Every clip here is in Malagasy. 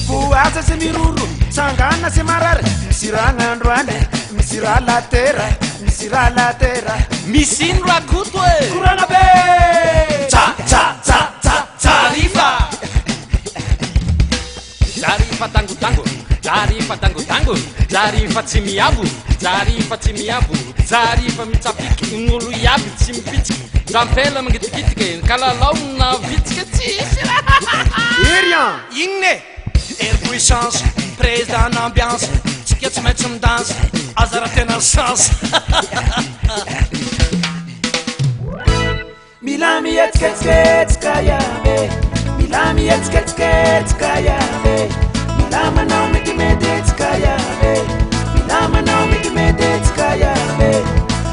Kuasa semiruru, sangana semarare, misirana andwane, misira la terra, misindra kutwe, kurana be, ta tarifa, tarifa tango tango, tarifa tango tango, tarifa tsimiabu, tarifa mitsapiki, ngulu yabi tsimpitiki, dampela mangitiki, kalalau na vitiki. Irian, Ingne, air puissance, président ambiance, ticket se mettre en danse, azaraten al sens. Milami etskets kayabe, Milami etskets kayabe, Milama no mikimedets kayabe, Milama no mikimedets kayabe,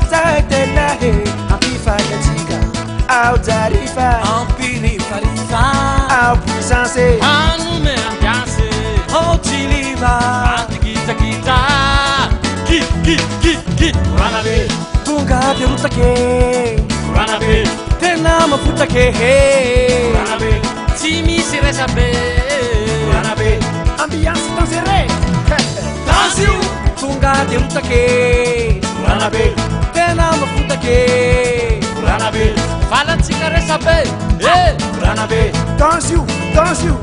Zaitelahe, Ampifa yatika, au Zarifa, Ampili farifa, au puissance, Anu me ambiance, Otiliva, kita, ki, ranabe, Tunga de ruta que, ranabe, tena mafuta que, ranabe, timi siresabe, ranabe, ambiance danseré, Tansiu, Tunga de ruta que, ranabe, tena mafuta que, ranabe, fala siresabe, ranabe, dans you, Tansiu.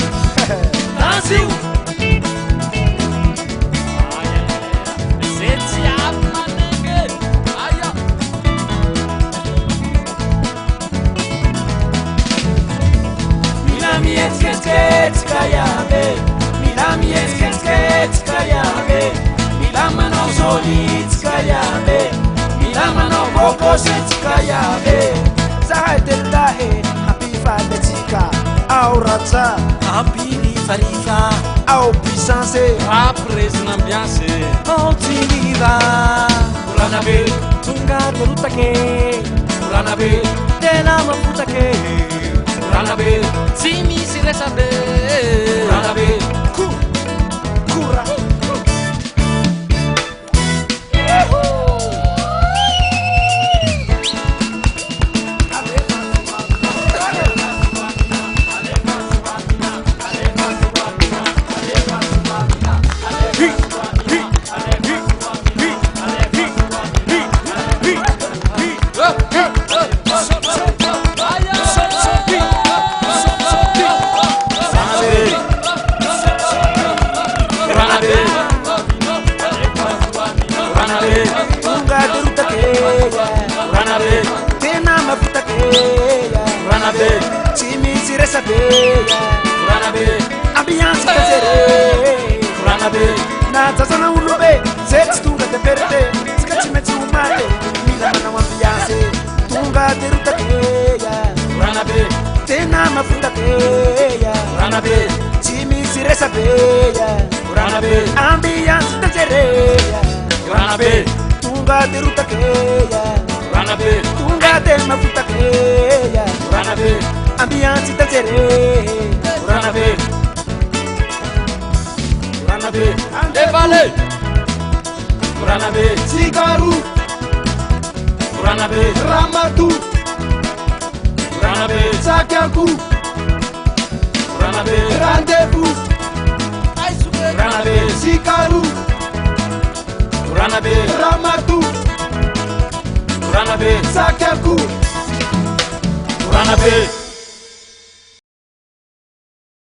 Milami etskets kayabe, Milami etskets kayabe, Milama no solits kayabe, Milama no bokosets kayabe, Zaitelahe, Ampifa yatika, au Raza, Ampili farifa, au puissance, Rapres n'ambiance, Otiliva, ranabe, Tunga de ruta que, ranabe, tena mafuta que, ranabe, timi siresabe, ranabe, Kura, Tunga de ruta que, ranabe, tena mafuta que, ranabe, Timi siresabe, ranabe, ambiance danseré, ranabe, na zazana ulube, sets tunga de verde, skachimetsu umale, Milama no ambiance, Tunga de ruta que, ranabe, tena mafuta que, ranabe, Timi siresabe, ranabe, ambiance danseré, ranabe, Tunga de ruta que, ranabe, Tunga de mafuta que, ranabe, ambiance danseré, ranabe, ranabe, vale, ranabe, Cigaru, ranabe, Ramatu, ranabe, Sakiaku, ranabe, Rendez-vous, ranabe, Cigaru, ranabe, Ramatu, ranabe, Sakiaku, ranabe.